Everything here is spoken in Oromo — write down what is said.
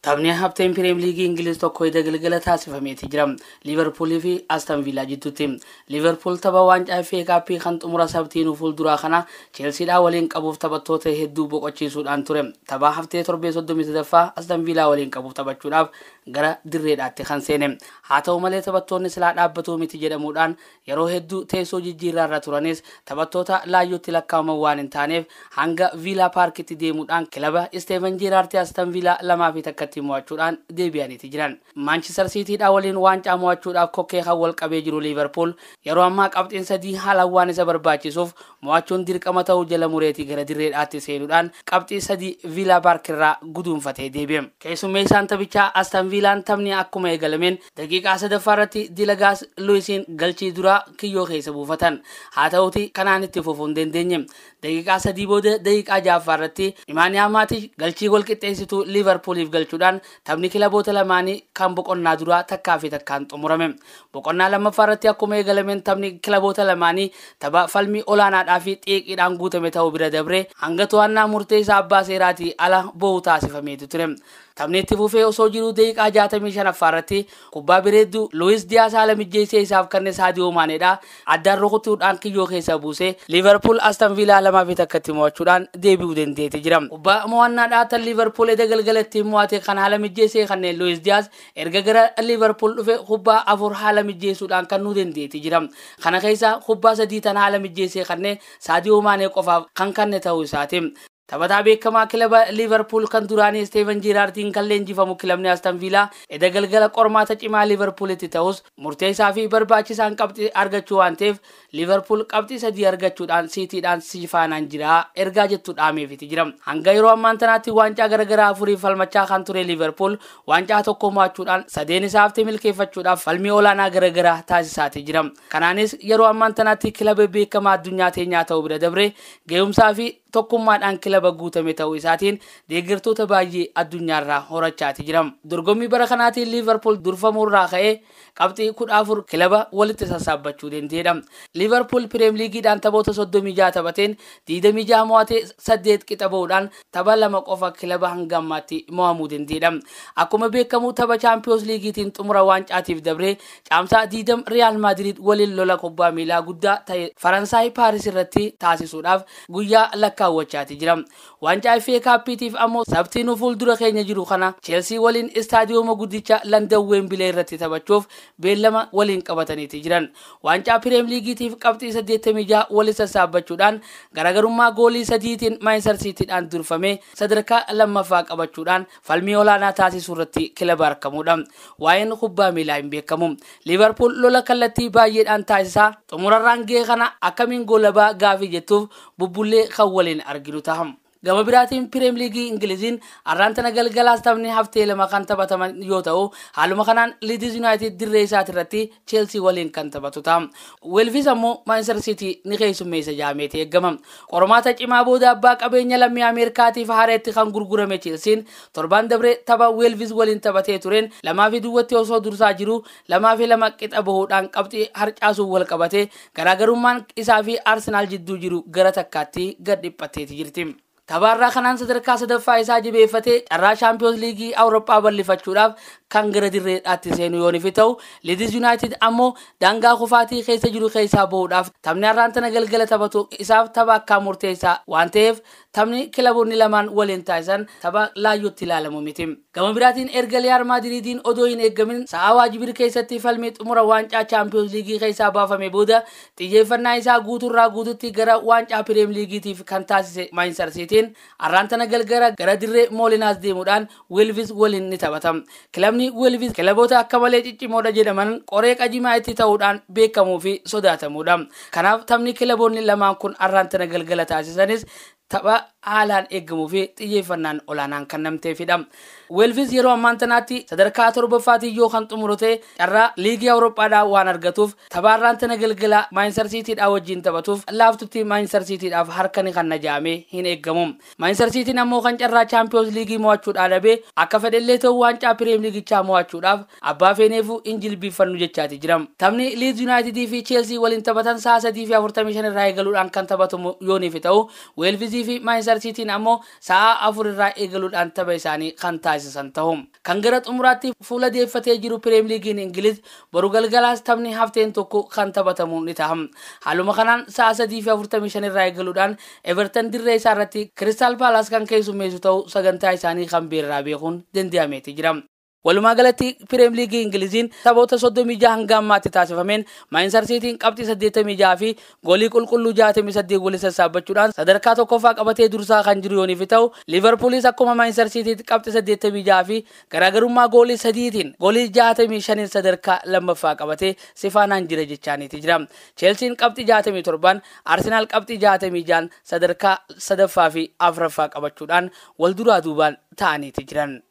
Taphni hafteen Premier League Ingiliz tokko galgala taasifameeti jira. Liverpool fi Aston Villa jidduutti. Liverpool tapha waancaa FA Cup kan xumura sabtiin fuulduraa kana Chelsea waliin qabuuf taphattoota hedduu boqochiisuudhaan ture. Tapha haftee torbee 33ffaa Aston Villa waliin qabuuf taphachuudhaaf gara dirreedhaatti kan seene. Haa ta'u malee taphattoonni silaa dhaabbatuu miti jedhamuudhaan yeroo hedduu teessoo jijjiirraarra turanis taphattoota laayyootti lakkaa'aman waan hin taaneef hanga Villa Parkitti deemuudhaan kilaba Steven Gerrard Aston Villa lamaa fi takkatti mo'achuudhaan deebi'aniiti jiran. Manchester City waliin waancaa mo'achuudhaaf kokkee kan wal qabee jiru Liverpool yeroo ammaa qabxiin 3 haala waan isa barbaachisuuf mo'achuun dirqama ta'uu jala mureetii gara dirreedhaatti seenuudhaan qabxii 3 Villa Park irraa guduunfatee deebi'e. Keessummeessaan taphichaa Aston Villaan taphni akkuma eegalameen daqiiqaa 3ffaa irratti Dilagaas Luisin galchii duraa kiyyoo keessa buufatan. Haa ta'uti kanaan itti fufuu hin dandeenye. Daqiiqaa 3 booda daqiiqaa 6ffaa irratti Nemanja Matic galchii gol qixxeessituu Liverpooliif galchuudhaan taphni kilaboota lamaanii kan boqonnaa duraa takkaa fi takkaan xumurame. Boqonnaa lammaffaa irratti akkuma eegalameen taphni kilaboota lamaanii tapha falmii olaanaadhaa fi xiiqiidhaan guutame ta'uu bira dabree hanga to'annaa murteessaa abbaa seeraatii ala bo'uu taasifameetu ture. Taphni itti fufee osoo jiruu daqiiqaa 65ffaa irratti kubbaa bireedduu Luis Diaz haala mijjeessee isaaf kanneen Sadio Maneedha addaan rukutuudhaan kiyyoo keessa buusee Liverpool Aston Villa lamaa fi takkatti mo'achuudhaan deebi'uu dandeetti jira. Kubbaa mo'annaadhaa tan Liverpool galgalatti mo'ate kan haala mijjeessee kanneen Luis Diaz erga gara Liverpool dhufe kubbaa 4 haala mijjeessuudhaan kan nu dandeetti jira. Kana keessa kubbaa 3 tan haala mijjeessee kanneen Sadio Mane qofaaf kan kanne ta'uu isaati. Taphataa beekamaa kilaba Liverpool kan duraanii Steven Gerrardin kan leenjifamu kilabni Aston Villa galgala qormaata cimaa Liverpoolitti ta'us murteessaa fi barbaachisaan qabxii argachuu waan ta'eef Liverpool qabxii 3 argachuudhaan Cityidhaan sifaanaan jira ergaa jettu dhaameefiti jira. Hanga yeroo ammaan tanaatti waancaa garagaraa afuriif falmachaa kan ture Liverpool waancaa tokko mo'achuudhaan sadeen isaaf milkeeffachuudhaaf falmii olaanaa garagaraa taasisaati jira. Kanaanis yeroo ammaan tanaatti kilaba beekamaa addunyaa teenyaa ta'uu bira dabre ga'umsaa fi tokkummaadhaan kilaba guutame ta'uu isaatiin deeggartoota baay'ee addunyaarraa horachaati jira. Dorgommii bara kanaatiin Liverpool durfamuurraa ka'ee qabxii 14 kilaba walitti sassaabbachuu dandeedha. Liverpool Premier League'dhaan taphoota 36 taphateen 26 mo'atee 8 qixa ba'uudhaan tapha 2 qofa kilaba hanga ammaatti mo'amuu dandeedha. Akkuma beekamu tapha Champions League'tiin xumura waancaatiif dabree caamsaa 20 Real Madrid waliin lola kubbaa miilaa guddaa ta'e Faransaay Paaris irratti taasisuudhaaf guyyaa lakkaawwachaati jira. Waancaa FA Cup'tiif ammoo sabtiin fuuldura keenya jiru kana Chelsea waliin istaadiyooma guddicha London Wembley irratti taphachuuf beellama waliin qabataniiti jiran. Waancaa Premier League'tiif qabxii 86 waliin sassaabachuudhaan garagarummaa goolii 3tiin Manchester City'dhaan durfamee sadarkaa lammaffaa qabachuudhaan falmii olaanaa taasisuu irratti kilaba argamuudha. Waa'een kubbaa miilaa hin beekamu. Liverpool lola kallattii baay'eedhaan taasisaa xumurarraan ga'e kana akkamiin goolabaa gaafii jettuuf bubbullee kan waliin arginu taham. Gama biraatiin Premier League Ingiliziin arraantana galgalaas taphni haftee lama kan taphataman yoo ta'u haaluma kanaan Leeds United dirree isaati irratti Chelsea waliin kan taphatu ta'a. Wolves ammoo Manchester City ni keessummeessa jaameeti eegama. Qormaata cimaa booda abbaa qabeenya lammii Ameerikaatiif haareetti kan gurgurame Chelsean torban dabre tapha Wolves waliin taphatee tureen 2-2 osoo dursaa jiru 2-2 qixa bahuudhaan qabxii harcaasuun wal qabate garaagarummaan isaa fi Arsenal jidduu jiru gara takkaatti gad dhiphatteeti jirti. Tabarraa kanaan sadarkaa 3ffaa isaa jibeeffatee carraa Champions League Awurooppaa bal'ifachuudhaaf kan gara dirreedhaatti seenu yoo nifi ta'u Leeds United ammoo daangaa kufaatii keessa jiru keessaa bahuudhaaf taphni arraantana galgala taphatu isaaf tapha akka murteessaa waan ta'eef taphni kilaboonni lamaan waliin taasisan tapha laayyootti ilaalamu miti. Gama biraatiin erga Real Madridin odoo hin eeggamin sa'aa waajibir keessatti falmii xumura waancaa Champions League keessaa baafame booda xiyyeeffannaa isaa guuturraa guututti gara waancaa Premier League'tiif kan taasise Manchester City arraantana galgala gara dirree Moolinaas deemuudhaan Wolves waliin ni taphatam. Kilabni Wolves kilaboota akka malee ciccimoodha jedhaman qoree qajimaa itti ta'uudhaan beekamuu fi sodaatamuudha. Kanaaf taphni kilaboonni lamaan kun arraantana galgala taasisanis tapha haalaan eeggamuu fi xiyyeeffannaan olaanaan kan namteefidha. Wolves yeroo ammaan tanaatti sadarkaa 7ffaatii yoo kan xumurate carraa liigii Awurooppaadhaa waan argatuuf tapha arraantana galgala Manchester City'dhaa wajjin taphatuuf laaftutti Manchester City'dhaaf harkani kan najaame hin eeggamu. Manchester City'n ammoo kan carraa Champions League mo'achuudhaa dhabe akka fedhellee ta'u waancaa Premier League'ichaa mo'achuudhaaf abbaa feeneefu injilbiiffannu jechaati jira. Taphni Leeds United fi Chelsea waliin taphatan sa'a 3:45 irraa eegaluudhaan kan taphatamu yoo nifi ta'u Wolves fi Manchester Manchester City ammoo sa'a 4 irraa eegaluudhaan tapha isaanii kan taasisan ta'u. Kan gara xumuraatti fuula deeffatee jiru Premier League Ingiliz boru galgalaas taphni hafteen tokko kan taphatamu ni ta'a. Haaluma kanaan sa'a 3:45 irraa eegaluudhaan Everton dirree isaa irratti Crystal Palace kan keessummeessu ta'u sagantaa isaanii kan beerraa beekuun danda'ameeti jira. Walumaa galatti Premier League Ingiliziin taphoota 36 hanga ammaatti taasifameen Manchester City qabxii 86 fi goolii qulqulluu 68 goolii sassaabachuudhaan sadarkaa tokkoffaa qabatee dursaa kan jiru yooniif ta'u Liverpoolis akkuma Manchester City qabxii 86 fi garaagarummaa goolii 3tiin goolii 65 sadarkaa lammaffaa qabatee sifaanaan jira jechaaniiti jira. Chelsea qabxii 67, Arsenal qabxii 66 sadarkaa sadaffaa fi afraffaa qabachuudhaan wal duraa duubaan ta'aniiti jiran.